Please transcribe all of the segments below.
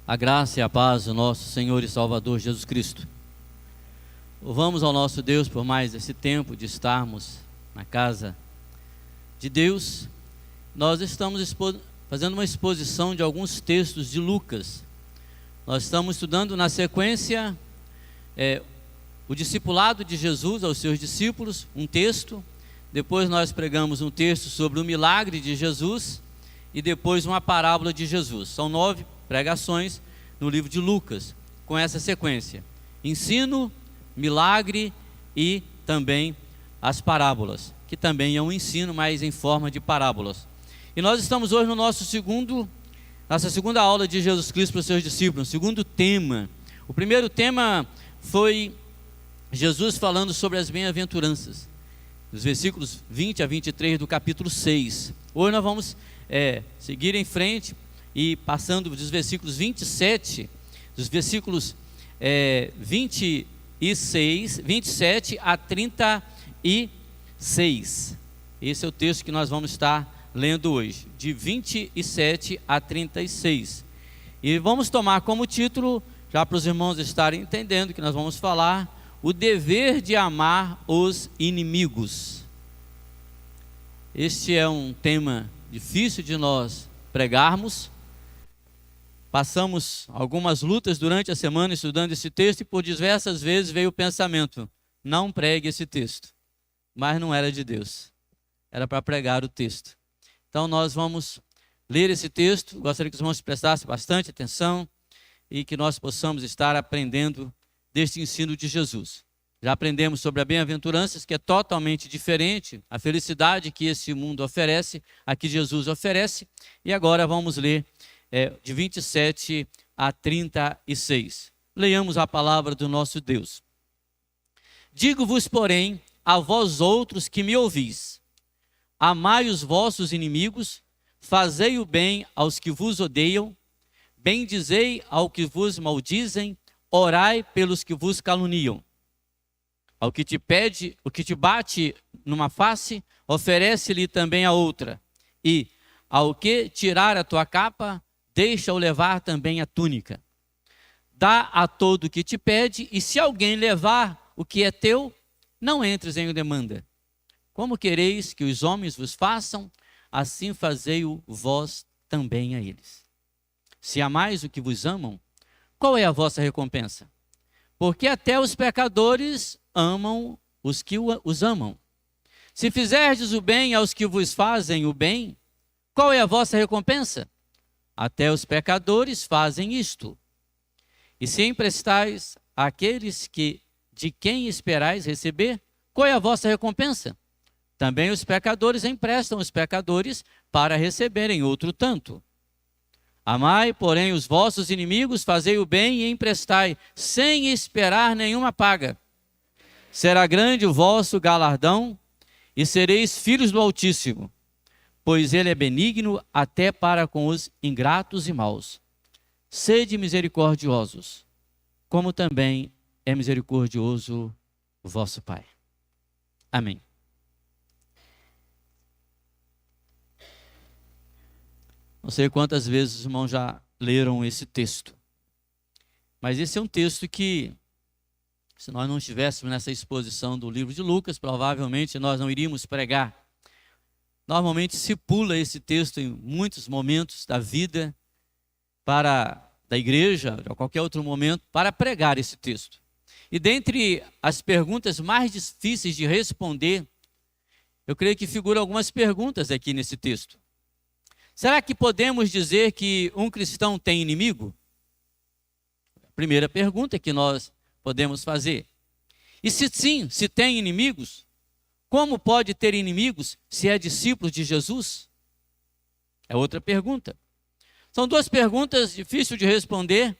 A graça e a paz do nosso Senhor e Salvador Jesus Cristo. Louvamos ao nosso Deus por mais esse tempo de estarmos na casa de Deus. Nós estamos fazendo uma exposição de alguns textos de Lucas. Nós estamos estudando na sequência o discipulado de Jesus aos seus discípulos, um texto. Depois nós pregamos um texto sobre o milagre de Jesus e depois uma parábola de Jesus. São 9 pregações no livro de Lucas, com essa sequência: ensino, milagre e também as parábolas, que também é um ensino, mas em forma de parábolas. E nós estamos hoje no nossa segunda aula de Jesus Cristo para os seus discípulos, segundo tema. O primeiro tema foi Jesus falando sobre as bem-aventuranças, dos versículos 20 a 23 do capítulo 6. Hoje nós vamos seguir em frente e passando dos versículos 27, dos versículos 27 a 36. Esse é o texto que nós vamos estar lendo hoje, de 27 a 36. E vamos tomar como título, já para os irmãos estarem entendendo que nós vamos falar, o dever de amar os inimigos. Este é um tema difícil de nós pregarmos. Passamos algumas lutas durante a semana estudando esse texto e por diversas vezes veio o pensamento: não pregue esse texto. Mas não era de Deus, era para pregar o texto. Então nós vamos ler esse texto. Gostaria que os irmãos prestassem bastante atenção e que nós possamos estar aprendendo deste ensino de Jesus. Já aprendemos sobre a bem-aventuranças, que é totalmente diferente, a felicidade que esse mundo oferece, a que Jesus oferece. E agora vamos ler de 27 a 36. Leiamos a palavra do nosso Deus. Digo-vos, porém, a vós outros que me ouvis: amai os vossos inimigos, fazei o bem aos que vos odeiam, bendizei ao que vos maldizem, orai pelos que vos caluniam. Ao que te pede, o que te bate numa face, oferece-lhe também a outra. E ao que tirar a tua capa, deixa-o levar também a túnica. Dá a todo o que te pede, e se alguém levar o que é teu, não entres em demanda. Como quereis que os homens vos façam, assim fazei-o vós também a eles. Se amais o que vos amam, qual é a vossa recompensa? Porque até os pecadores amam os que os amam. Se fizerdes o bem aos que vos fazem o bem, qual é a vossa recompensa? Até os pecadores fazem isto. E se emprestais àqueles de quem esperais receber, qual é a vossa recompensa? Também os pecadores emprestam os pecadores para receberem outro tanto. Amai, porém, os vossos inimigos, fazei o bem e emprestai, sem esperar nenhuma paga. Será grande o vosso galardão, e sereis filhos do Altíssimo, pois ele é benigno até para com os ingratos e maus. Sede misericordiosos, como também é misericordioso o vosso Pai. Amém. Não sei quantas vezes os irmãos já leram esse texto, mas esse é um texto que, se nós não estivéssemos nessa exposição do livro de Lucas, provavelmente nós não iríamos pregar. Normalmente se pula esse texto em muitos momentos da vida da igreja, ou qualquer outro momento, para pregar esse texto. E dentre as perguntas mais difíceis de responder, eu creio que figuram algumas perguntas aqui nesse texto. Será que podemos dizer que um cristão tem inimigo? Primeira pergunta que nós podemos fazer. E se sim, se tem inimigos, como pode ter inimigos se é discípulo de Jesus? É outra pergunta. São duas perguntas difíceis de responder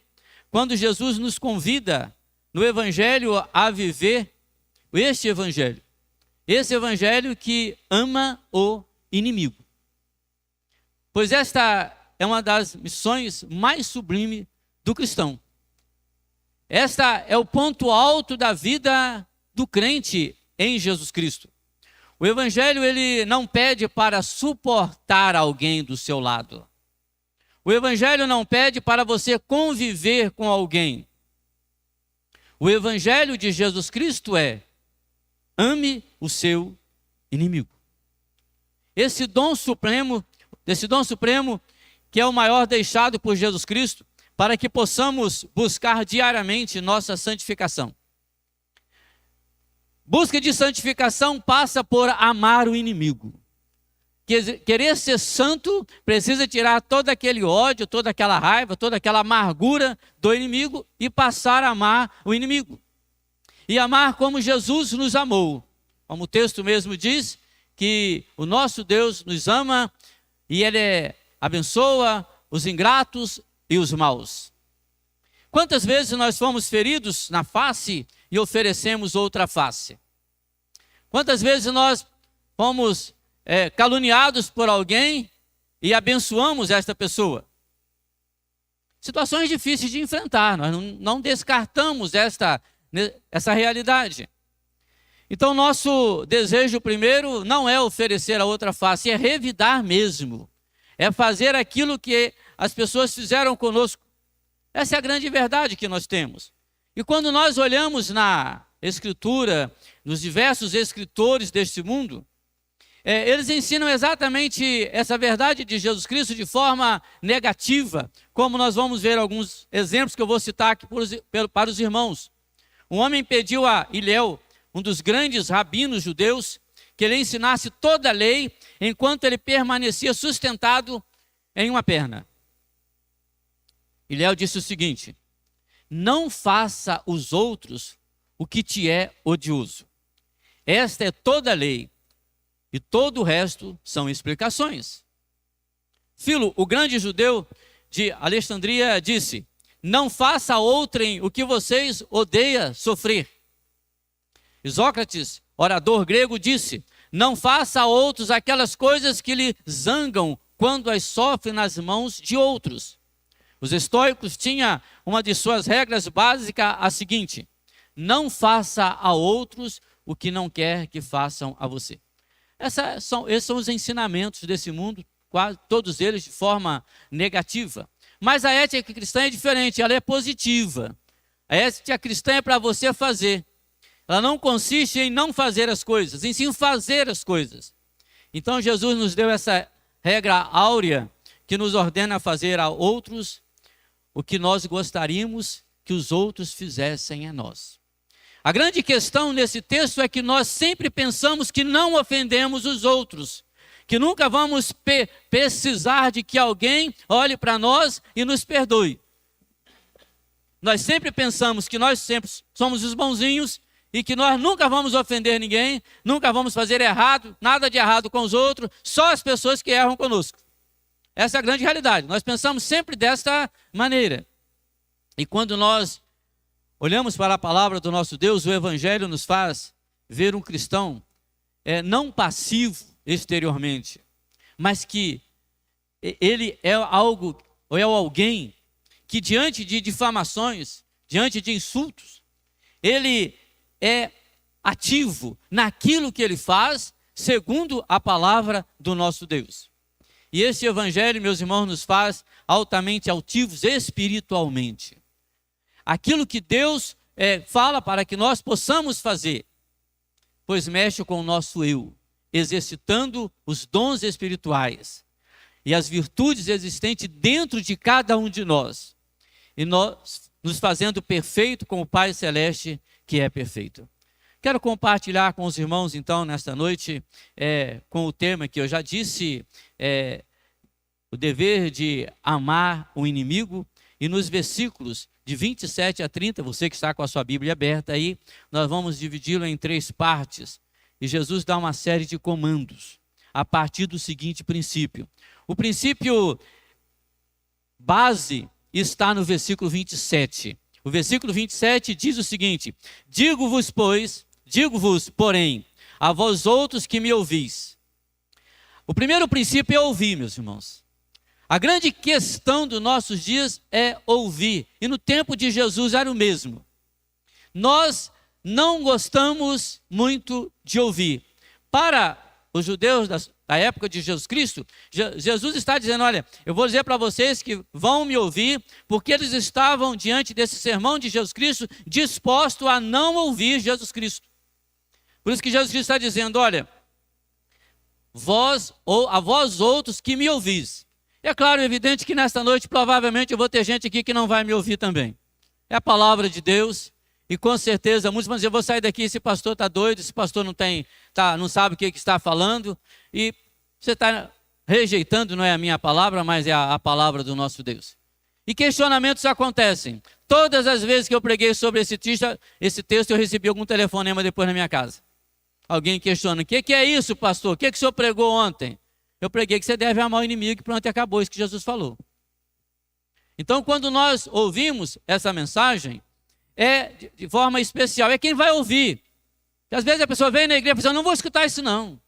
quando Jesus nos convida no Evangelho a viver este Evangelho. Esse Evangelho que ama o inimigo. Pois esta é uma das missões mais sublimes do cristão. Esta é o ponto alto da vida do crente em Jesus Cristo. O Evangelho, ele não pede para suportar alguém do seu lado. O Evangelho não pede para você conviver com alguém. O Evangelho de Jesus Cristo é: ame o seu inimigo. Esse dom supremo que é o maior deixado por Jesus Cristo, para que possamos buscar diariamente nossa santificação. Busca de santificação passa por amar o inimigo. Querer ser santo precisa tirar todo aquele ódio, toda aquela raiva, toda aquela amargura do inimigo e passar a amar o inimigo. E amar como Jesus nos amou. Como o texto mesmo diz, que o nosso Deus nos ama e Ele abençoa os ingratos e os maus. Quantas vezes nós fomos feridos na face e oferecemos outra face? Quantas vezes nós fomos caluniados por alguém e abençoamos esta pessoa? Situações difíceis de enfrentar, nós não descartamos essa realidade. Então nosso desejo primeiro não é oferecer a outra face, é revidar mesmo. É fazer aquilo que as pessoas fizeram conosco. Essa é a grande verdade que nós temos. E quando nós olhamos na Escritura, nos diversos escritores deste mundo, eles ensinam exatamente essa verdade de Jesus Cristo de forma negativa, como nós vamos ver alguns exemplos que eu vou citar aqui para os irmãos. Um homem pediu a Hilel, um dos grandes rabinos judeus, que ele ensinasse toda a lei enquanto ele permanecia sustentado em uma perna. Hilel disse o seguinte: não faça os outros o que te é odioso. Esta é toda a lei, e todo o resto são explicações. Filo, o grande judeu de Alexandria, disse: não faça a outrem o que vocês odeiam sofrer. Isócrates, orador grego, disse: não faça a outros aquelas coisas que lhe zangam quando as sofre nas mãos de outros. Os estoicos tinham uma de suas regras básicas a seguinte: não faça a outros o que não quer que façam a você. Esses são os ensinamentos desse mundo, quase todos eles de forma negativa. Mas a ética cristã é diferente, ela é positiva. A ética cristã é para você fazer. Ela não consiste em não fazer as coisas, em sim fazer as coisas. Então Jesus nos deu essa regra áurea que nos ordena fazer a outros o que nós gostaríamos que os outros fizessem a nós. A grande questão nesse texto é que nós sempre pensamos que não ofendemos os outros, que nunca vamos precisar de que alguém olhe para nós e nos perdoe. Nós sempre pensamos que nós sempre somos os bonzinhos e que nós nunca vamos ofender ninguém, nunca vamos fazer errado, nada de errado com os outros, só as pessoas que erram conosco. Essa é a grande realidade. Nós pensamos sempre desta maneira. E quando nós olhamos para a palavra do nosso Deus, o Evangelho nos faz ver um cristão não passivo exteriormente, mas que ele é algo, ou é alguém que diante de difamações, diante de insultos, ele é ativo naquilo que ele faz, segundo a palavra do nosso Deus. E esse Evangelho, meus irmãos, nos faz altamente altivos espiritualmente. Aquilo que Deus fala para que nós possamos fazer, pois mexe com o nosso eu, exercitando os dons espirituais e as virtudes existentes dentro de cada um de nós, e nós nos fazendo perfeito com o Pai Celeste que é perfeito. Quero compartilhar com os irmãos então nesta noite com o tema que eu já disse, o dever de amar o inimigo, e nos versículos de 27 a 30, você que está com a sua Bíblia aberta aí, nós vamos dividi-lo em 3 partes. E Jesus dá uma série de comandos a partir do seguinte princípio. O princípio base está no versículo 27. O versículo 27 diz o seguinte: digo-vos, porém, a vós outros que me ouvis. O primeiro princípio é ouvir, meus irmãos. A grande questão dos nossos dias é ouvir. E no tempo de Jesus era o mesmo. Nós não gostamos muito de ouvir. Para os judeus da época de Jesus Cristo, Jesus está dizendo, olha, eu vou dizer para vocês que vão me ouvir, porque eles estavam diante desse sermão de Jesus Cristo, dispostos a não ouvir Jesus Cristo. Por isso que Jesus Cristo está dizendo, olha, a vós outros que me ouvis. É claro, é evidente que nesta noite provavelmente eu vou ter gente aqui que não vai me ouvir também. É a palavra de Deus e com certeza muitos vão dizer, eu vou sair daqui, esse pastor está doido, esse pastor não sabe o que está falando e você está rejeitando, não é a minha palavra, mas é a palavra do nosso Deus. E questionamentos acontecem. Todas as vezes que eu preguei sobre esse texto eu recebi algum telefonema depois na minha casa. Alguém questiona, o que é isso, pastor? O que o senhor pregou ontem? Eu preguei que você deve amar o inimigo e pronto, acabou isso que Jesus falou. Então, quando nós ouvimos essa mensagem, é de forma especial, é quem vai ouvir. Porque às vezes a pessoa vem na igreja e fala, não vou escutar isso não.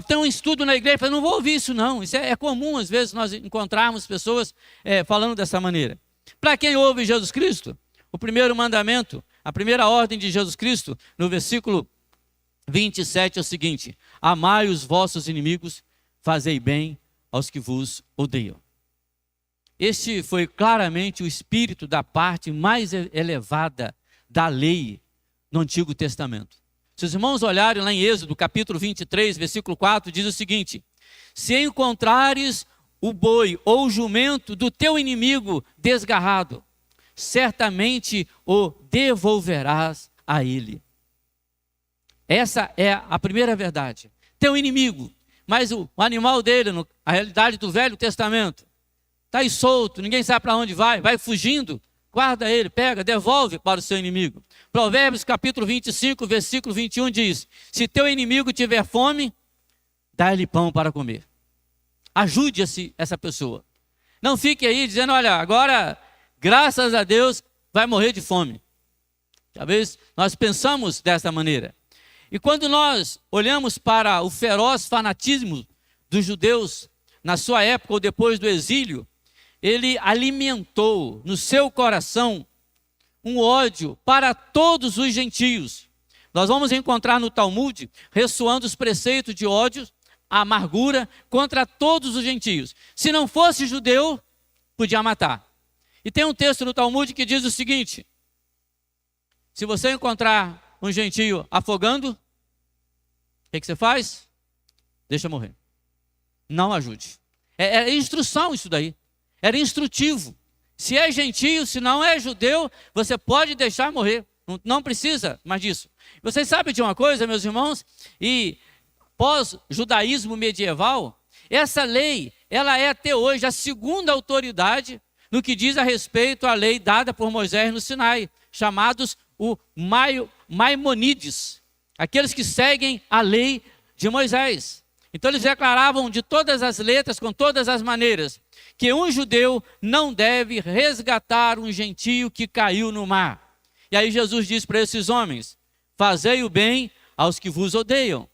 Tem um estudo na igreja e fala, não vou ouvir isso não. Isso é comum, às vezes, nós encontrarmos pessoas falando dessa maneira. Para quem ouve Jesus Cristo, o primeiro mandamento, a primeira ordem de Jesus Cristo, no versículo 27 é o seguinte, amai os vossos inimigos, fazei bem aos que vos odeiam. Este foi claramente o espírito da parte mais elevada da lei no Antigo Testamento. Se os irmãos olharem lá em Êxodo, capítulo 23, versículo 4, diz o seguinte, se encontrares o boi ou o jumento do teu inimigo desgarrado, certamente o devolverás a ele. Essa é a primeira verdade. Teu inimigo, mas o animal dele, a realidade do Velho Testamento, está aí solto, ninguém sabe para onde vai fugindo, guarda ele, pega, devolve para o seu inimigo. Provérbios capítulo 25, versículo 21 diz, se teu inimigo tiver fome, dá-lhe pão para comer. Ajude essa pessoa. Não fique aí dizendo, olha, agora, graças a Deus, vai morrer de fome. Talvez nós pensamos dessa maneira. E quando nós olhamos para o feroz fanatismo dos judeus na sua época ou depois do exílio, ele alimentou no seu coração um ódio para todos os gentios. Nós vamos encontrar no Talmud ressoando os preceitos de ódio, amargura contra todos os gentios. Se não fosse judeu, podia matar. E tem um texto no Talmud que diz o seguinte, se você encontrar um gentio afogando, o que você faz? Deixa morrer. Não ajude. É instrução isso daí. Era instrutivo. Se é gentio, se não é judeu, você pode deixar morrer. Não precisa mais disso. Vocês sabem de uma coisa, meus irmãos? E pós-judaísmo medieval, essa lei, ela é até hoje a segunda autoridade no que diz a respeito à lei dada por Moisés no Sinai, chamados o Maimonides, aqueles que seguem a lei de Moisés. Então eles declaravam de todas as letras, com todas as maneiras, que um judeu não deve resgatar um gentio que caiu no mar. E aí Jesus diz para esses homens, fazei o bem aos que vos odeiam.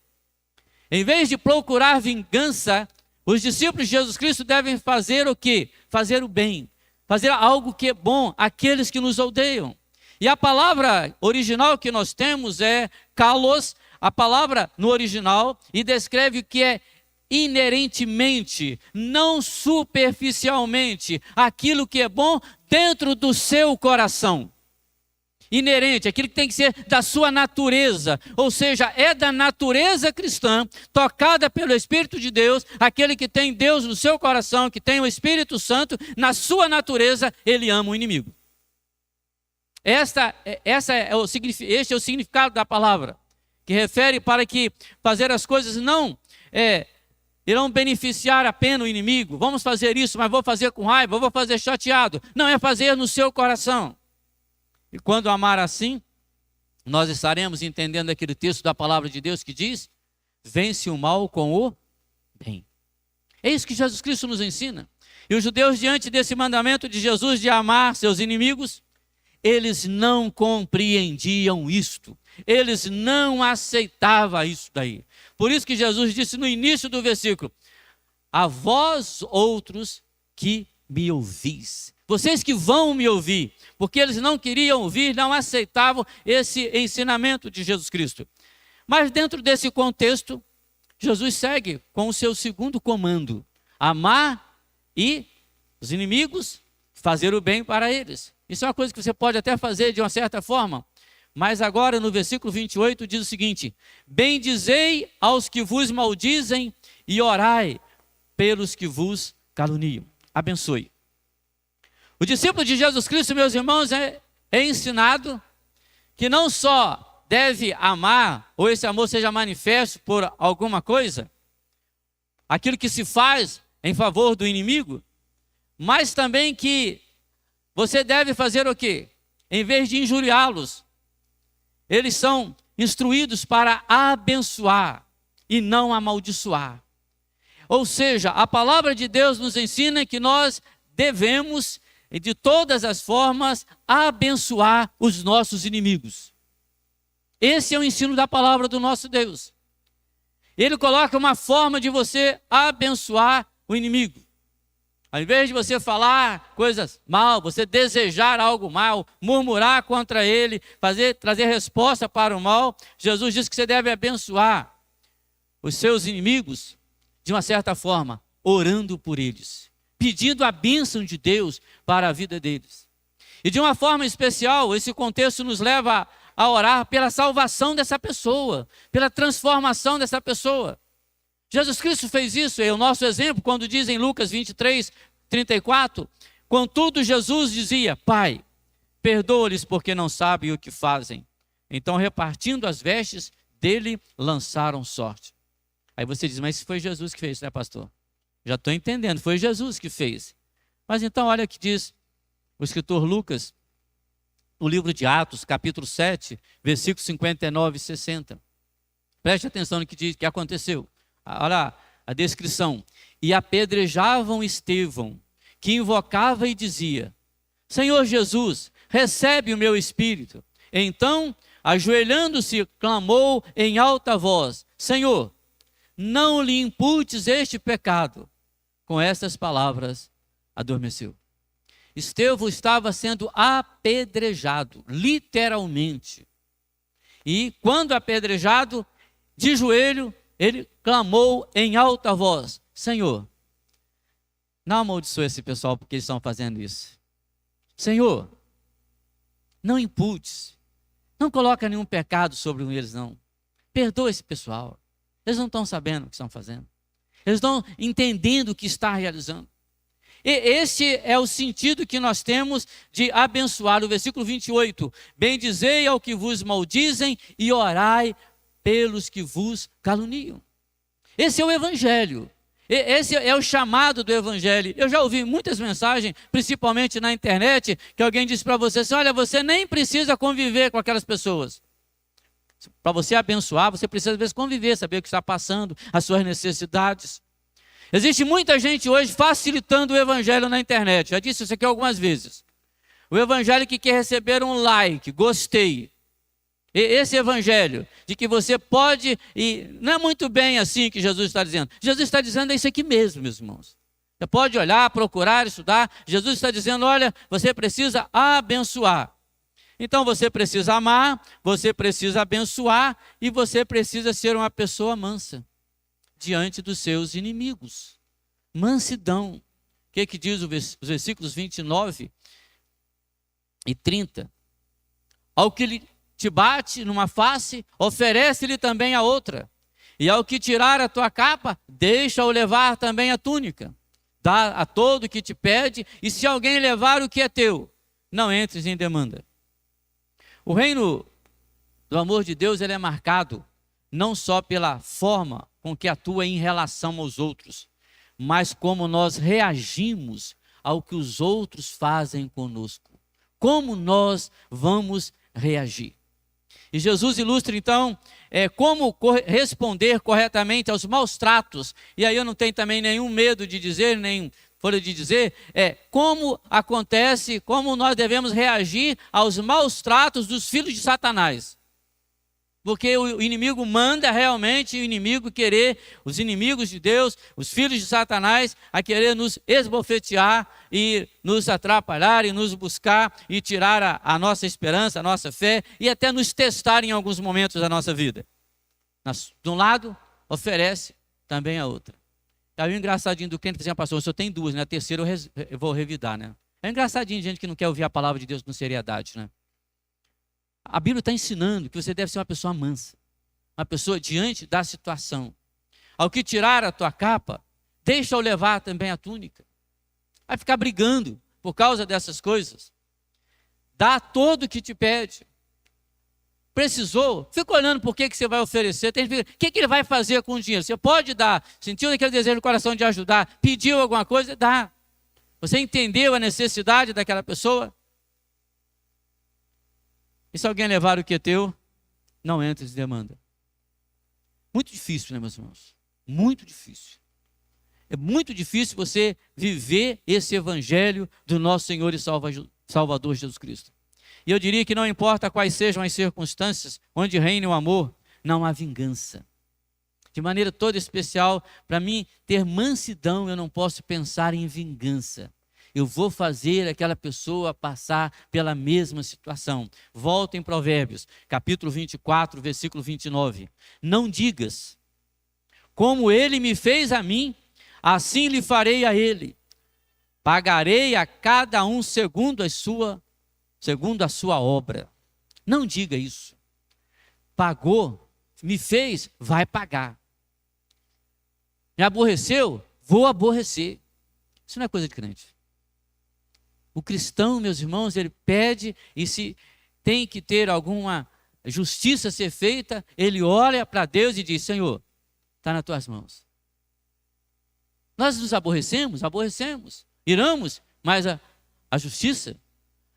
Em vez de procurar vingança, os discípulos de Jesus Cristo devem fazer o quê? Fazer o bem, fazer algo que é bom àqueles que nos odeiam. E a palavra original que nós temos é kalos, a palavra no original, e descreve o que é inerentemente, não superficialmente, aquilo que é bom dentro do seu coração. Inerente, aquilo que tem que ser da sua natureza, ou seja, é da natureza cristã, tocada pelo Espírito de Deus, aquele que tem Deus no seu coração, que tem o Espírito Santo, na sua natureza, ele ama o inimigo. Este é o significado da palavra, que refere para que fazer as coisas não irão beneficiar apenas o inimigo. Vamos fazer isso, mas vou fazer com raiva, vou fazer chateado. Não, é fazer no seu coração. E quando amar assim, nós estaremos entendendo aquele texto da palavra de Deus que diz, vence o mal com o bem. É isso que Jesus Cristo nos ensina. E os judeus, diante desse mandamento de Jesus de amar seus inimigos, eles não compreendiam isto. Eles não aceitavam isso daí. Por isso que Jesus disse no início do versículo, a vós outros que me ouvis. Vocês que vão me ouvir, porque eles não queriam ouvir, não aceitavam esse ensinamento de Jesus Cristo. Mas dentro desse contexto, Jesus segue com o seu segundo comando: amar e os inimigos, fazer o bem para eles. Isso é uma coisa que você pode até fazer de uma certa forma, mas agora no versículo 28 diz o seguinte: bendizei aos que vos maldizem e orai pelos que vos caluniam. Abençoe. O discípulo de Jesus Cristo, meus irmãos, é ensinado que não só deve amar, ou esse amor seja manifesto por alguma coisa, aquilo que se faz em favor do inimigo, mas também que você deve fazer o quê? Em vez de injuriá-los, eles são instruídos para abençoar e não amaldiçoar. Ou seja, a palavra de Deus nos ensina que nós devemos, de todas as formas, abençoar os nossos inimigos. Esse é o ensino da palavra do nosso Deus. Ele coloca uma forma de você abençoar o inimigo. Ao invés de você falar coisas mal, você desejar algo mal, murmurar contra ele, trazer resposta para o mal, Jesus diz que você deve abençoar os seus inimigos de uma certa forma, orando por eles, pedindo a bênção de Deus para a vida deles. E de uma forma especial, esse contexto nos leva a orar pela salvação dessa pessoa, pela transformação dessa pessoa. Jesus Cristo fez isso, é o nosso exemplo, quando diz em Lucas 23, 34, contudo Jesus dizia: Pai, perdoa-lhes porque não sabem o que fazem. Então, repartindo as vestes dele, lançaram sorte. Aí você diz: mas foi Jesus que fez, né, pastor? Já estou entendendo, foi Jesus que fez. Mas então olha o que diz o escritor Lucas, no livro de Atos, capítulo 7, versículos 59 e 60. Preste atenção no que diz, que aconteceu. Olha a descrição. E apedrejavam Estevão, que invocava e dizia: Senhor Jesus, recebe o meu espírito. Então, ajoelhando-se, clamou em alta voz: Senhor, não lhe imputes este pecado. Com estas palavras, adormeceu. Estevão estava sendo apedrejado, literalmente. E quando apedrejado, de joelho, ele clamou em alta voz: Senhor, não amaldiçoe esse pessoal porque eles estão fazendo isso. Senhor, não imputes, não coloca nenhum pecado sobre eles, não. Perdoa esse pessoal. Eles não estão sabendo o que estão fazendo. Eles estão entendendo o que está realizando. E esse é o sentido que nós temos de abençoar. O versículo 28. Bendizei ao que vos maldizem e orai pelos que vos caluniam. Esse é o evangelho. Esse é o chamado do evangelho. Eu já ouvi muitas mensagens, principalmente na internet, que alguém diz para você assim: olha, você nem precisa conviver com aquelas pessoas. Para você abençoar, você precisa às vezes conviver, saber o que está passando, as suas necessidades. Existe muita gente hoje facilitando o evangelho na internet. Já disse isso aqui algumas vezes. O evangelho que quer receber um like, gostei. E esse evangelho de que você pode, e não é muito bem assim que Jesus está dizendo. Jesus está dizendo isso aqui mesmo, meus irmãos. Você pode olhar, procurar, estudar. Jesus está dizendo: olha, você precisa abençoar. Então você precisa amar, você precisa abençoar e você precisa ser uma pessoa mansa diante dos seus inimigos. Mansidão. O que diz os versículos 29 e 30? Ao que te bate numa face, oferece-lhe também a outra. E ao que tirar a tua capa, deixa-o levar também a túnica. Dá a todo o que te pede, e se alguém levar o que é teu, não entres em demanda. O reino do amor de Deus, ele é marcado não só pela forma com que atua em relação aos outros, mas como nós reagimos ao que os outros fazem conosco. Como nós vamos reagir. E Jesus ilustra então como responder corretamente aos maus tratos. E aí eu não tenho também nenhum medo de dizer, nem fora de dizer, como acontece, como nós devemos reagir aos maus tratos dos filhos de Satanás. Porque o inimigo manda realmente o inimigo querer, os inimigos de Deus, os filhos de Satanás, a querer nos esbofetear e nos atrapalhar e nos buscar e tirar a nossa esperança, a nossa fé e até nos testar em alguns momentos da nossa vida. De um lado oferece também a outra. Aí o engraçadinho do crente, por exemplo, pastor, o senhor tem duas, né? A terceira eu vou revidar, né? É engraçadinho gente que não quer ouvir a palavra de Deus com seriedade, né? A Bíblia está ensinando que você deve ser uma pessoa mansa, uma pessoa diante da situação. Ao que tirar a tua capa, deixa-o levar também a túnica. Vai ficar brigando por causa dessas coisas. Dá todo o que te pede. Precisou, fica olhando por que você vai oferecer. O que ele vai fazer com o dinheiro? Você pode dar, sentiu aquele desejo no coração de ajudar, pediu alguma coisa, dá. Você entendeu a necessidade daquela pessoa? E se alguém levar o que é teu, não entres em demanda. Muito difícil, né, meus irmãos? Muito difícil. É muito difícil você viver esse evangelho do nosso Senhor e Salvador Jesus Cristo. E eu diria que não importa quais sejam as circunstâncias onde reine o amor, não há vingança. De maneira toda especial, para mim, ter mansidão, eu não posso pensar em vingança. Eu vou fazer aquela pessoa passar pela mesma situação. Volta em Provérbios, capítulo 24, versículo 29. Não digas, como ele me fez a mim, assim lhe farei a ele. Pagarei a cada um segundo a sua obra. Não diga isso. Pagou, me fez, vai pagar. Me aborreceu, vou aborrecer. Isso não é coisa de crente. O cristão, meus irmãos, ele pede, e se tem que ter alguma justiça a ser feita, ele olha para Deus e diz: Senhor, está nas tuas mãos. Nós nos aborrecemos, iramos, mas a justiça,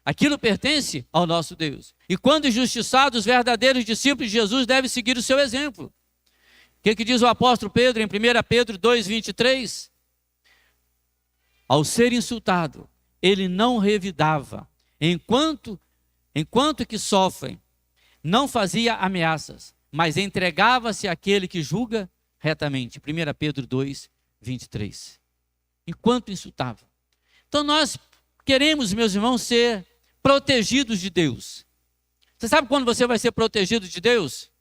aquilo pertence ao nosso Deus. E quando injustiçados, os verdadeiros discípulos de Jesus devem seguir o seu exemplo. O que diz o apóstolo Pedro em 1 Pedro 2,23? Ao ser insultado, ele não revidava, enquanto que sofrem, não fazia ameaças, mas entregava-se àquele que julga retamente. 1 Pedro 2,23. Enquanto insultava. Então nós queremos, meus irmãos, ser protegidos de Deus. Você sabe quando você vai ser protegido de Deus?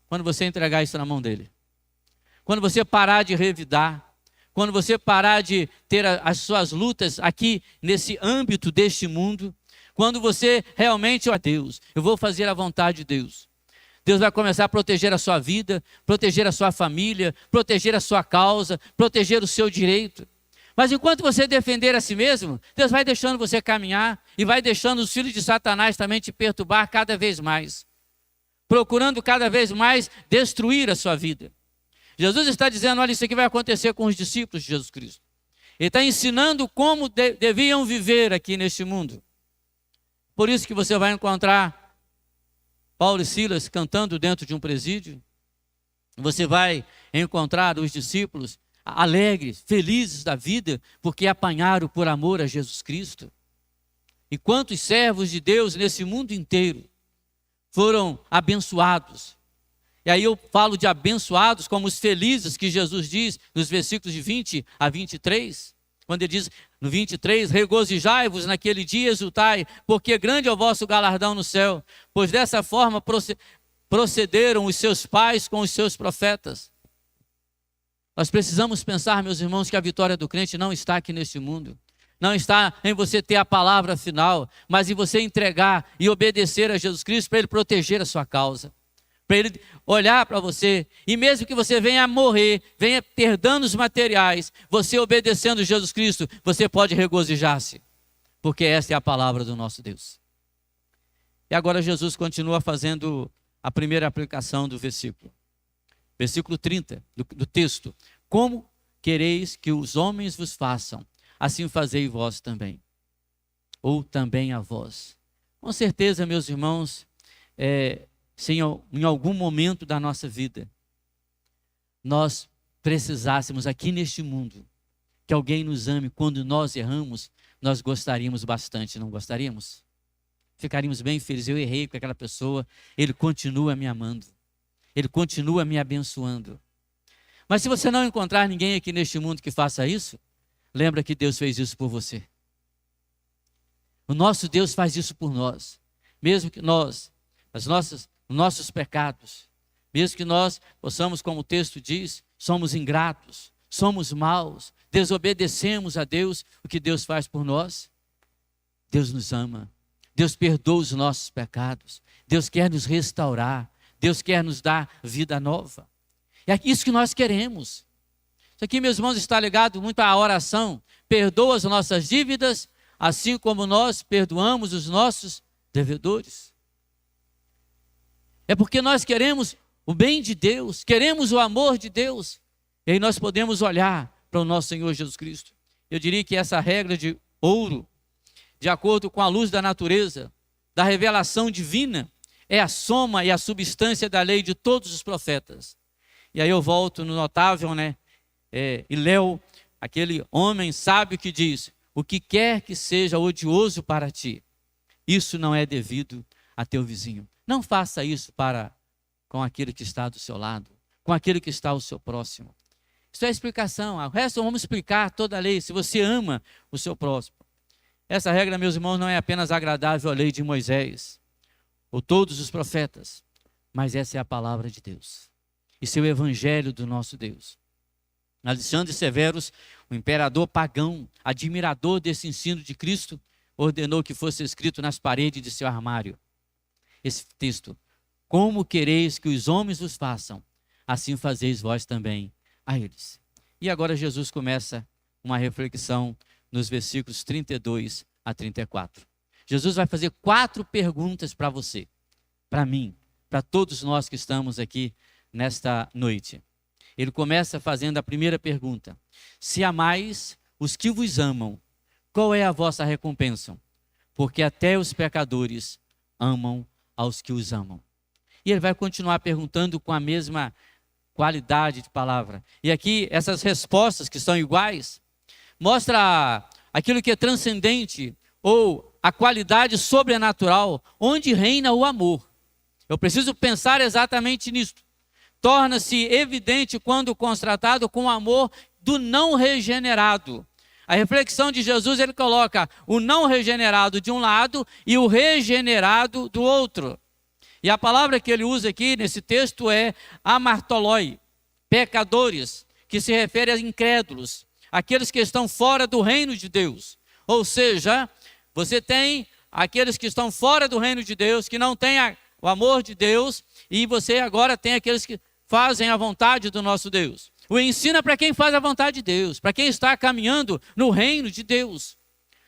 Quando você entregar isso na mão dele. Quando você parar de revidar. Quando você parar de ter as suas lutas aqui nesse âmbito deste mundo. Quando você realmente, ó Deus, eu vou fazer a vontade de Deus. Deus vai começar a proteger a sua vida, proteger a sua família, proteger a sua causa, proteger o seu direito. Mas enquanto você defender a si mesmo, Deus vai deixando você caminhar e vai deixando os filhos de Satanás também te perturbar cada vez mais, procurando cada vez mais destruir a sua vida. Jesus está dizendo, olha, isso aqui vai acontecer com os discípulos de Jesus Cristo. Ele está ensinando como deviam viver aqui neste mundo. Por isso que você vai encontrar Paulo e Silas cantando dentro de um presídio. Você vai encontrar os discípulos alegres, felizes da vida, porque apanharam por amor a Jesus Cristo. E quantos servos de Deus nesse mundo inteiro foram abençoados. E aí eu falo de abençoados como os felizes que Jesus diz nos versículos de 20 a 23. Quando ele diz no 23, regozijai-vos naquele dia, exultai, porque grande é o vosso galardão no céu. Pois dessa forma procederam os seus pais com os seus profetas. Nós precisamos pensar, meus irmãos, que a vitória do crente não está aqui neste mundo. Não está em você ter a palavra final, mas em você entregar e obedecer a Jesus Cristo para Ele proteger a sua causa. Para Ele olhar para você, e mesmo que você venha a morrer, venha ter danos materiais, você obedecendo Jesus Cristo, você pode regozijar-se, porque essa é a palavra do nosso Deus. E agora Jesus continua fazendo a primeira aplicação do versículo. Versículo 30 do texto. Como quereis que os homens vos façam, assim fazei vós também. Ou também a vós. Com certeza, meus irmãos, se em algum momento da nossa vida nós precisássemos aqui neste mundo que alguém nos ame quando nós erramos, nós gostaríamos bastante, não gostaríamos? Ficaríamos bem felizes. Eu errei com aquela pessoa, ele continua me amando, ele continua me abençoando. Mas se você não encontrar ninguém aqui neste mundo que faça isso, lembra que Deus fez isso por você. O nosso Deus faz isso por nós, mesmo que nós, os nossos pecados, Mesmo que nós possamos, como o texto diz, somos ingratos, somos maus, desobedecemos a Deus, o que Deus faz por nós? Deus nos ama, Deus perdoa os nossos pecados, Deus quer nos restaurar, Deus quer nos dar vida nova. É isso que nós queremos. Isso aqui, meus irmãos, está ligado muito à oração. Perdoa as nossas dívidas, assim como nós perdoamos os nossos devedores. É porque nós queremos o bem de Deus, queremos o amor de Deus. E aí nós podemos olhar para o nosso Senhor Jesus Cristo. Eu diria que essa regra de ouro, de acordo com a luz da natureza, da revelação divina, é a soma e a substância da lei de todos os profetas. E aí eu volto no notável, e Léo, aquele homem sábio que diz: o que quer que seja odioso para ti, isso não é devido a teu vizinho. Não faça isso com aquele que está do seu lado, com aquele que está ao seu próximo. Isso é a explicação. O resto vamos explicar toda a lei, se você ama o seu próximo. Essa regra, meus irmãos, não é apenas agradável à lei de Moisés, ou todos os profetas, mas essa é a palavra de Deus. Isso é o evangelho do nosso Deus. Alexandre Severus, o imperador pagão, admirador desse ensino de Cristo, ordenou que fosse escrito nas paredes de seu armário esse texto: como quereis que os homens vos façam, assim fazeis vós também a eles. E agora Jesus começa uma reflexão nos versículos 32 a 34. Jesus vai fazer 4 perguntas para você, para mim, para todos nós que estamos aqui nesta noite. Ele começa fazendo a primeira pergunta: se amais os que vos amam, qual é a vossa recompensa? Porque até os pecadores amam aos que os amam. E ele vai continuar perguntando com a mesma qualidade de palavra. E aqui, essas respostas que são iguais, mostra aquilo que é transcendente, ou a qualidade sobrenatural, onde reina o amor. Eu preciso pensar exatamente nisso. Torna-se evidente quando constatado com o amor do não regenerado. A reflexão de Jesus, ele coloca o não regenerado de um lado e o regenerado do outro. E a palavra que ele usa aqui nesse texto é amartoloi, pecadores, que se refere a incrédulos, aqueles que estão fora do reino de Deus. Ou seja, você tem aqueles que estão fora do reino de Deus, que não têm o amor de Deus, e você agora tem aqueles que fazem a vontade do nosso Deus. O ensino é para quem faz a vontade de Deus, para quem está caminhando no reino de Deus.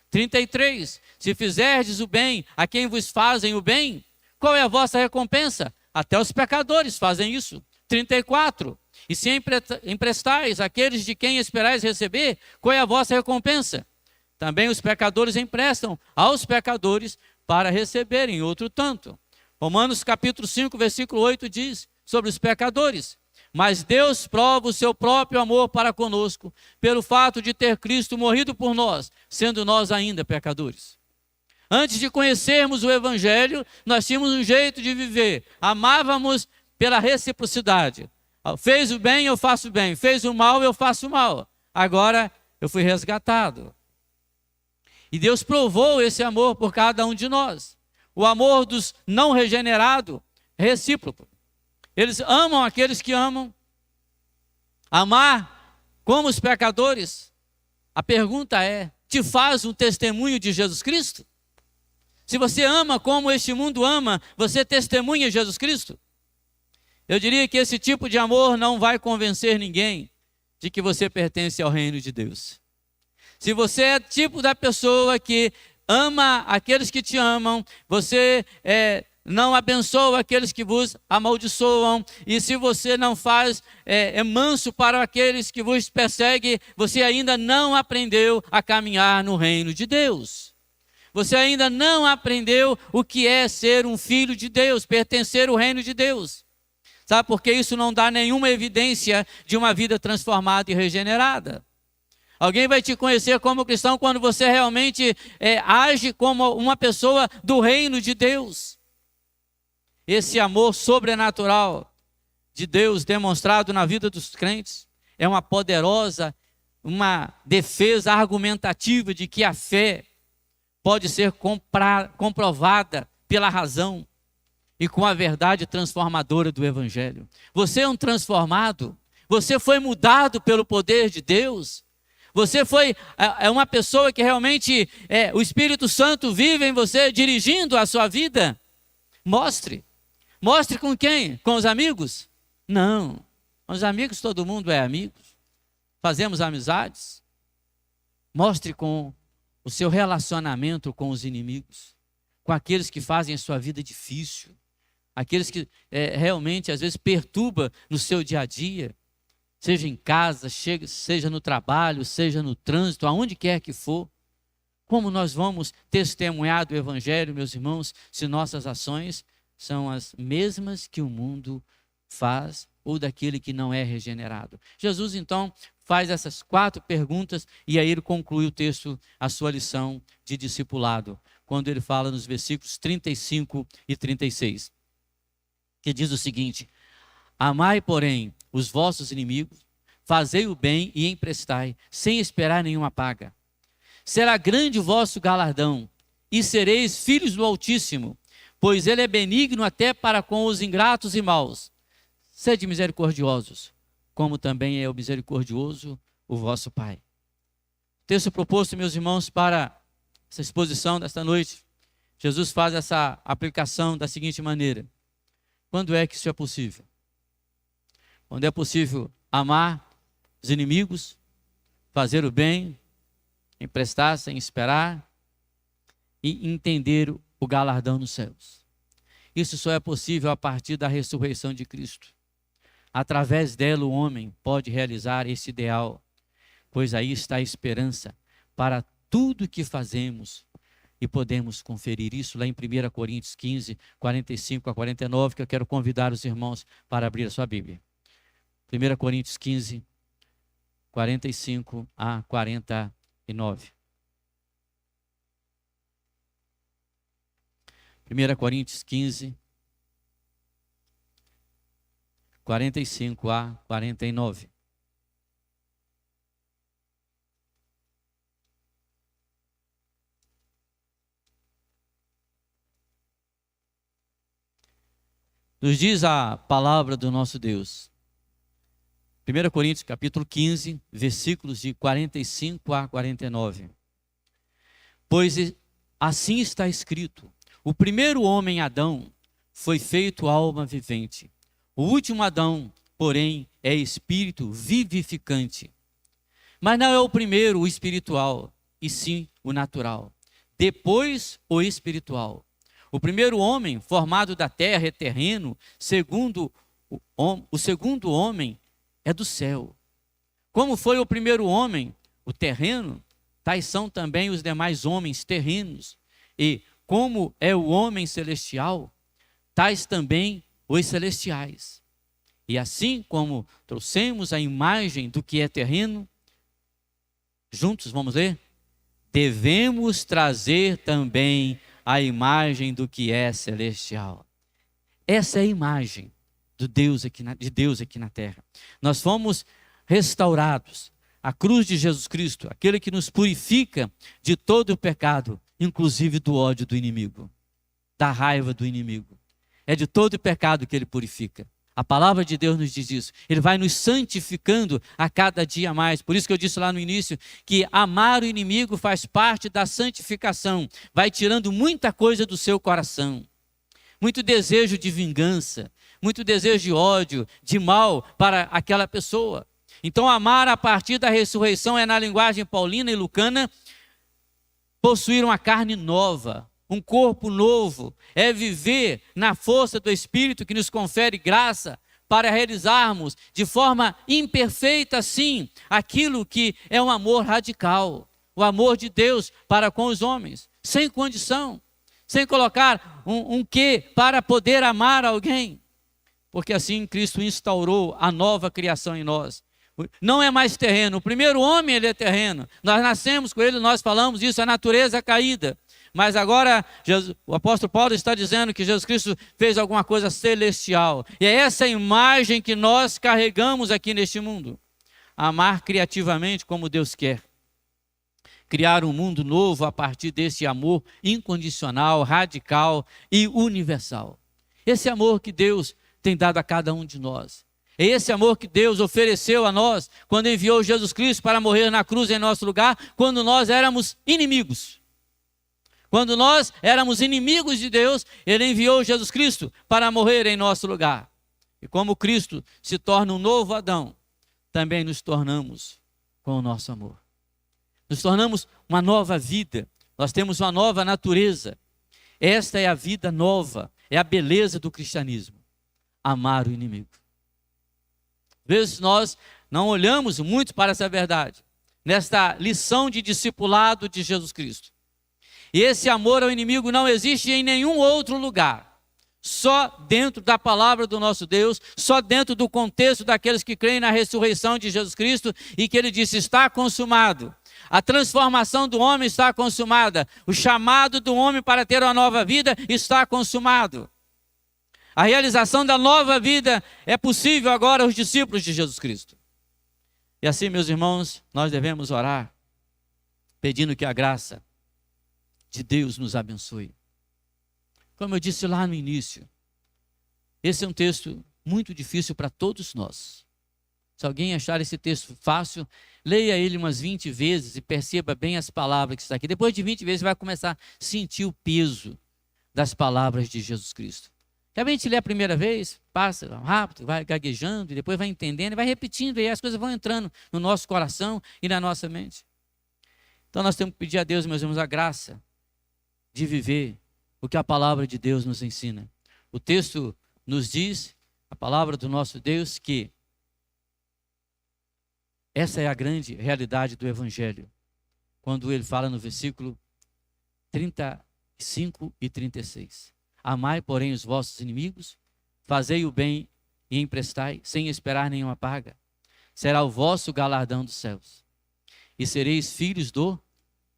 33, se fizerdes o bem a quem vos fazem o bem, qual é a vossa recompensa? Até os pecadores fazem isso. 34, e se emprestais àqueles de quem esperais receber, qual é a vossa recompensa? Também os pecadores emprestam aos pecadores para receberem outro tanto. Romanos capítulo 5, versículo 8 diz sobre os pecadores: mas Deus prova o seu próprio amor para conosco, pelo fato de ter Cristo morrido por nós, sendo nós ainda pecadores. Antes de conhecermos o Evangelho, nós tínhamos um jeito de viver. Amávamos pela reciprocidade. Fez o bem, eu faço bem. Fez o mal, eu faço mal. Agora eu fui resgatado. E Deus provou esse amor por cada um de nós. O amor dos não regenerados é recíproco. Eles amam aqueles que amam. Amar como os pecadores. A pergunta é: te faz um testemunho de Jesus Cristo? Se você ama como este mundo ama, você testemunha Jesus Cristo? Eu diria que esse tipo de amor não vai convencer ninguém de que você pertence ao reino de Deus. Se você é tipo da pessoa que ama aqueles que te amam, você não abençoa aqueles que vos amaldiçoam, e se você não é manso para aqueles que vos perseguem, você ainda não aprendeu a caminhar no reino de Deus. Você ainda não aprendeu o que é ser um filho de Deus, pertencer ao reino de Deus. Sabe por que isso não dá nenhuma evidência de uma vida transformada e regenerada? Alguém vai te conhecer como cristão quando você realmente age como uma pessoa do reino de Deus. Esse amor sobrenatural de Deus demonstrado na vida dos crentes é uma poderosa, uma defesa argumentativa de que a fé pode ser comprovada pela razão. e com a verdade transformadora do Evangelho. Você é um transformado, você foi mudado pelo poder de Deus, você é uma pessoa que realmente o Espírito Santo vive em você, dirigindo a sua vida. Mostre com quem? Com os amigos? Não, com os amigos todo mundo é amigo, fazemos amizades. Mostre com o seu relacionamento com os inimigos, com aqueles que fazem a sua vida difícil, aqueles que realmente às vezes perturba no seu dia a dia, seja em casa, seja no trabalho, seja no trânsito, aonde quer que for. Como nós vamos testemunhar do Evangelho, meus irmãos, se nossas ações são as mesmas que o mundo faz ou daquele que não é regenerado? Jesus, então, faz essas 4 perguntas e aí ele conclui o texto, a sua lição de discipulado, quando ele fala nos versículos 35 e 36, que diz o seguinte: amai, porém, os vossos inimigos, fazei o bem e emprestai, sem esperar nenhuma paga. Será grande o vosso galardão, e sereis filhos do Altíssimo, pois ele é benigno até para com os ingratos e maus. Sede misericordiosos, como também é o misericordioso o vosso Pai. O texto proposto, meus irmãos, para essa exposição desta noite, Jesus faz essa aplicação da seguinte maneira: quando é que isso é possível? Quando é possível amar os inimigos, fazer o bem, emprestar sem esperar e entender o galardão nos céus. Isso só é possível a partir da ressurreição de Cristo. Através dela o homem pode realizar esse ideal, pois aí está a esperança para tudo que fazemos, e podemos conferir isso lá em 1 Coríntios 15, 45 a 49, que eu quero convidar os irmãos para abrir a sua Bíblia. 1 Coríntios 15, 45 a 49. 1 Coríntios 15, 45 a 49. Nos diz a palavra do nosso Deus. 1 Coríntios capítulo 15, versículos de 45 a 49. Pois assim está escrito: o primeiro homem, Adão, foi feito alma vivente. O último Adão, porém, é espírito vivificante. Mas não é o primeiro o espiritual, e sim o natural. Depois o espiritual. O primeiro homem, formado da terra, é terreno. O segundo homem é do céu. Como foi o primeiro homem, o terreno, tais são também os demais homens terrenos. E como é o homem celestial, tais também os celestiais. E assim como trouxemos a imagem do que é terreno, juntos vamos ler? Devemos trazer também a imagem do que é celestial. Essa é a imagem de Deus aqui na terra. Nós fomos restaurados. A cruz de Jesus Cristo, aquele que nos purifica de todo o pecado, inclusive do ódio do inimigo, da raiva do inimigo. É de todo o pecado que ele purifica. A palavra de Deus nos diz isso. Ele vai nos santificando a cada dia mais. Por isso que eu disse lá no início que amar o inimigo faz parte da santificação. Vai tirando muita coisa do seu coração. Muito desejo de vingança, muito desejo de ódio, de mal para aquela pessoa. Então amar a partir da ressurreição é, na linguagem paulina e lucana, possuir uma carne nova, um corpo novo, é viver na força do Espírito que nos confere graça para realizarmos de forma imperfeita, sim, aquilo que é um amor radical, o amor de Deus para com os homens, sem condição, sem colocar um quê para poder amar alguém, porque assim Cristo instaurou a nova criação em nós. Não é mais terreno, o primeiro homem ele é terreno, nós nascemos com ele, nós falamos isso, a natureza caída. Mas agora o apóstolo Paulo está dizendo que Jesus Cristo fez alguma coisa celestial. E é essa imagem que nós carregamos aqui neste mundo. Amar criativamente como Deus quer. Criar um mundo novo a partir desse amor incondicional, radical e universal. Esse amor que Deus tem dado a cada um de nós. É esse amor que Deus ofereceu a nós quando enviou Jesus Cristo para morrer na cruz em nosso lugar, quando nós éramos inimigos. Quando nós éramos inimigos de Deus, Ele enviou Jesus Cristo para morrer em nosso lugar. E como Cristo se torna um novo Adão, também nos tornamos com o nosso amor. Nos tornamos uma nova vida, nós temos uma nova natureza. Esta é a vida nova, é a beleza do cristianismo. Amar o inimigo. Às vezes nós não olhamos muito para essa verdade, nesta lição de discipulado de Jesus Cristo. E esse amor ao inimigo não existe em nenhum outro lugar. Só dentro da palavra do nosso Deus, só dentro do contexto daqueles que creem na ressurreição de Jesus Cristo e que Ele disse, está consumado. A transformação do homem está consumada. O chamado do homem para ter uma nova vida está consumado. A realização da nova vida é possível agora aos discípulos de Jesus Cristo. E assim, meus irmãos, nós devemos orar, pedindo que a graça de Deus nos abençoe. Como eu disse lá no início, esse é um texto muito difícil para todos nós. Se alguém achar esse texto fácil, leia ele umas 20 vezes e perceba bem as palavras que estão aqui. Depois de 20 vezes, você vai começar a sentir o peso das palavras de Jesus Cristo. Já a gente lê a primeira vez, passa rápido, vai gaguejando, e depois vai entendendo, e vai repetindo, e as coisas vão entrando no nosso coração e na nossa mente. Então nós temos que pedir a Deus, meus irmãos, a graça de viver o que a palavra de Deus nos ensina. O texto nos diz, a palavra do nosso Deus, que essa é a grande realidade do Evangelho. Quando ele fala no versículo 35 e 36. Amai, porém, os vossos inimigos, fazei o bem e emprestai, sem esperar nenhuma paga. Será o vosso galardão dos céus. E sereis filhos do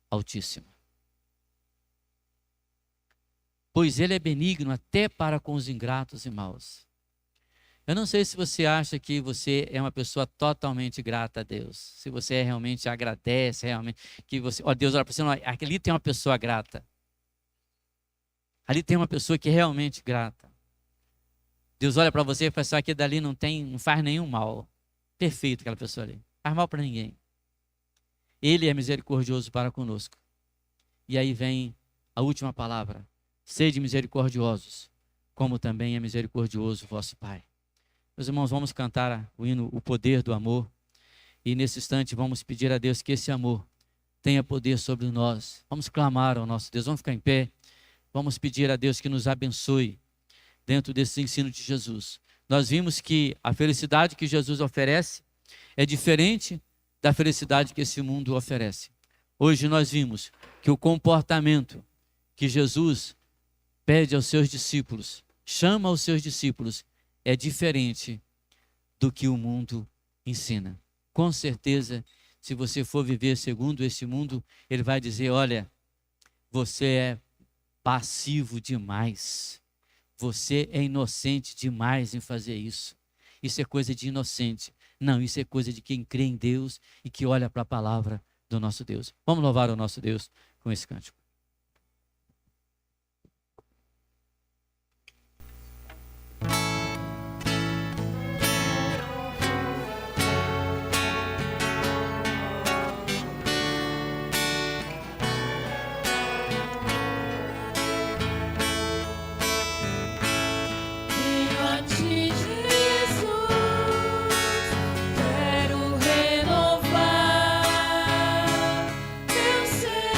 Altíssimo. Pois ele é benigno até para com os ingratos e maus. Eu não sei se você acha que você é uma pessoa totalmente grata a Deus. Se você realmente agradece, realmente, que você, ó, Deus olha para você, não, ali tem uma pessoa grata. Ali tem uma pessoa que é realmente grata. Deus olha para você e fala assim, aqui dali não faz nenhum mal. Perfeito aquela pessoa ali. Não faz mal para ninguém. Ele é misericordioso para conosco. E aí vem a última palavra. Sede misericordiosos, como também é misericordioso o vosso Pai. Meus irmãos, vamos cantar o hino O Poder do Amor. E nesse instante vamos pedir a Deus que esse amor tenha poder sobre nós. Vamos clamar ao nosso Deus. Vamos ficar em pé. Vamos pedir a Deus que nos abençoe dentro desse ensino de Jesus. Nós vimos que a felicidade que Jesus oferece é diferente da felicidade que esse mundo oferece. Hoje nós vimos que o comportamento que Jesus pede aos seus discípulos, chama aos seus discípulos, é diferente do que o mundo ensina. Com certeza, se você for viver segundo esse mundo, ele vai dizer, olha, você é passivo demais. Você é inocente demais em fazer isso. Isso é coisa de inocente. Não, isso é coisa de quem crê em Deus e que olha para a palavra do nosso Deus. Vamos louvar o nosso Deus com esse cântico. Quero renovar meu ser.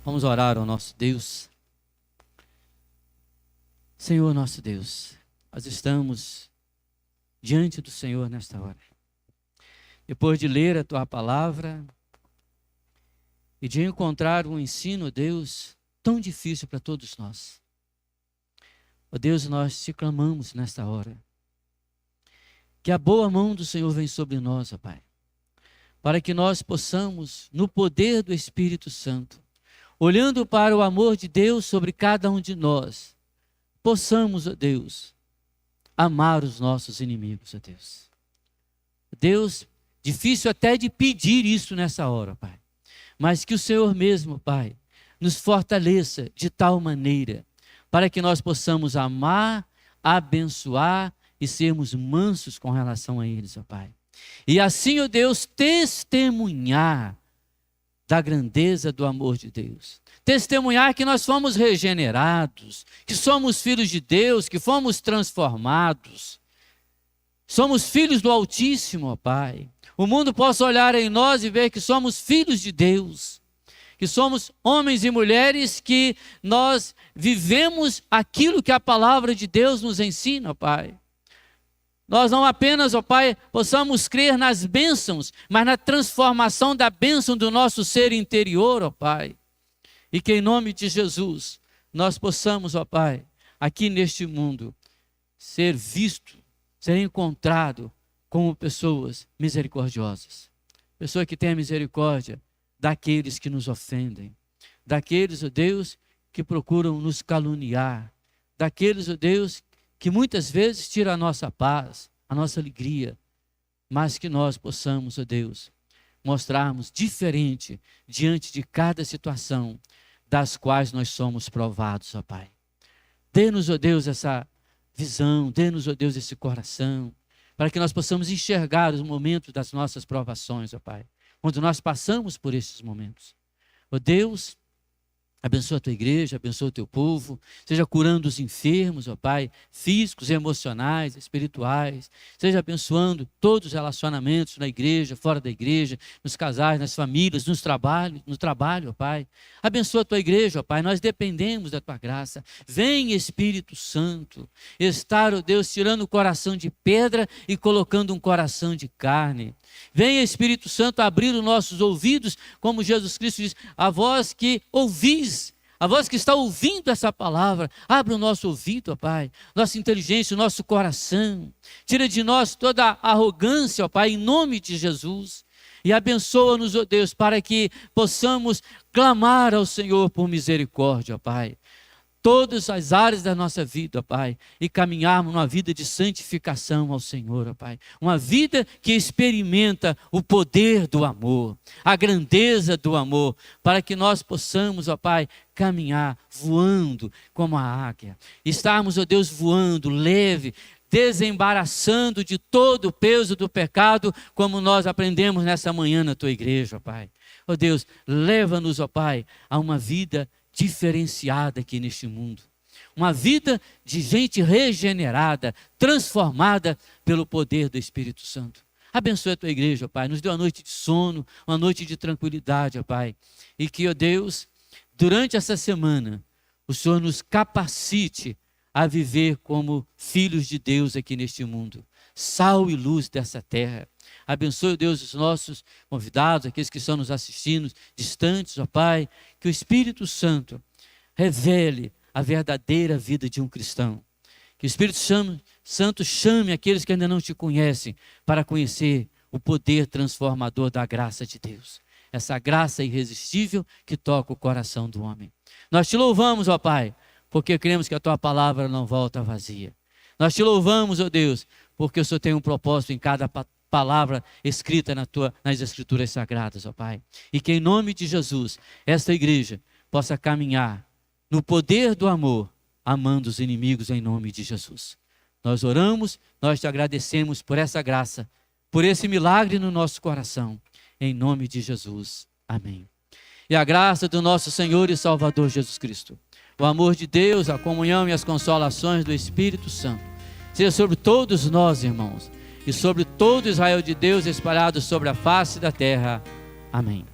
Vamos orar ao nosso Deus. Senhor nosso Deus, nós estamos diante do Senhor nesta hora. Depois de ler a Tua palavra e de encontrar um ensino, Deus, tão difícil para todos nós. Ó Deus, nós te clamamos nesta hora. Que a boa mão do Senhor venha sobre nós, ó Pai. Para que nós possamos, no poder do Espírito Santo, olhando para o amor de Deus sobre cada um de nós, possamos, ó Deus, amar os nossos inimigos, ó Deus. Deus, difícil até de pedir isso nessa hora, ó Pai. Mas que o Senhor mesmo, Pai, nos fortaleça de tal maneira, para que nós possamos amar, abençoar e sermos mansos com relação a eles, ó Pai. E assim, ó Deus, testemunhar da grandeza do amor de Deus. Testemunhar que nós fomos regenerados, que somos filhos de Deus, que fomos transformados. Somos filhos do Altíssimo, ó Pai. O mundo possa olhar em nós e ver que somos filhos de Deus. Que somos homens e mulheres que nós vivemos aquilo que a palavra de Deus nos ensina, ó Pai. Nós não apenas, ó Pai, possamos crer nas bênçãos, mas na transformação da bênção do nosso ser interior, ó Pai. E que em nome de Jesus, nós possamos, ó Pai, aqui neste mundo, ser visto, ser encontrado como pessoas misericordiosas. Pessoa que tenha misericórdia daqueles que nos ofendem. Daqueles, ó Deus, que procuram nos caluniar. Daqueles, ó Deus, que muitas vezes tira a nossa paz, a nossa alegria, mas que nós possamos, ó Deus, mostrarmos diferente diante de cada situação das quais nós somos provados, ó Pai. Dê-nos, ó Deus, essa visão, dê-nos, ó Deus, esse coração, para que nós possamos enxergar os momentos das nossas provações, ó Pai, quando nós passamos por esses momentos. Ó Deus, abençoa a tua igreja, abençoa o teu povo, seja curando os enfermos, ó Pai, físicos, emocionais, espirituais, seja abençoando todos os relacionamentos na igreja, fora da igreja, nos casais, nas famílias, no trabalho, ó Pai. Abençoa a tua igreja, ó Pai, nós dependemos da tua graça. Vem Espírito Santo, estar, ó Deus, tirando o coração de pedra e colocando um coração de carne. Venha Espírito Santo abrir os nossos ouvidos, como Jesus Cristo diz, a vós que ouvis, a vós que está ouvindo essa palavra, abre o nosso ouvido, ó Pai, nossa inteligência, o nosso coração, tira de nós toda a arrogância, ó Pai, em nome de Jesus, e abençoa-nos, ó Deus, para que possamos clamar ao Senhor por misericórdia, ó Pai, todas as áreas da nossa vida, ó Pai, e caminharmos numa vida de santificação ao Senhor, ó Pai. Uma vida que experimenta o poder do amor, a grandeza do amor, para que nós possamos, ó Pai, caminhar voando como a águia. Estarmos, ó Deus, voando leve, desembaraçando de todo o peso do pecado, como nós aprendemos nessa manhã na tua igreja, ó Pai. Ó Deus, leva-nos, ó Pai, a uma vida diferenciada aqui neste mundo. Uma vida de gente regenerada, transformada pelo poder do Espírito Santo. Abençoe a tua igreja, ó Pai. Nos dê uma noite de sono, uma noite de tranquilidade, ó Pai. E que, ó Deus, durante essa semana, o Senhor nos capacite a viver como filhos de Deus aqui neste mundo. Sal e luz dessa terra. Abençoe, Deus, os nossos convidados, aqueles que estão nos assistindo, distantes, ó Pai. Que o Espírito Santo revele a verdadeira vida de um cristão. Que o Espírito Santo chame aqueles que ainda não te conhecem para conhecer o poder transformador da graça de Deus. Essa graça irresistível que toca o coração do homem. Nós te louvamos, ó Pai, porque cremos que a tua palavra não volta vazia. Nós te louvamos, ó Deus, porque o Senhor tem um propósito em cada palavra escrita nas Escrituras Sagradas, ó Pai. E que em nome de Jesus, esta igreja possa caminhar no poder do amor, amando os inimigos em nome de Jesus. Nós oramos, nós te agradecemos por essa graça, por esse milagre no nosso coração, em nome de Jesus. Amém. E a graça do nosso Senhor e Salvador Jesus Cristo, o amor de Deus, a comunhão e as consolações do Espírito Santo, seja sobre todos nós, irmãos, e sobre todo Israel de Deus espalhado sobre a face da terra. Amém.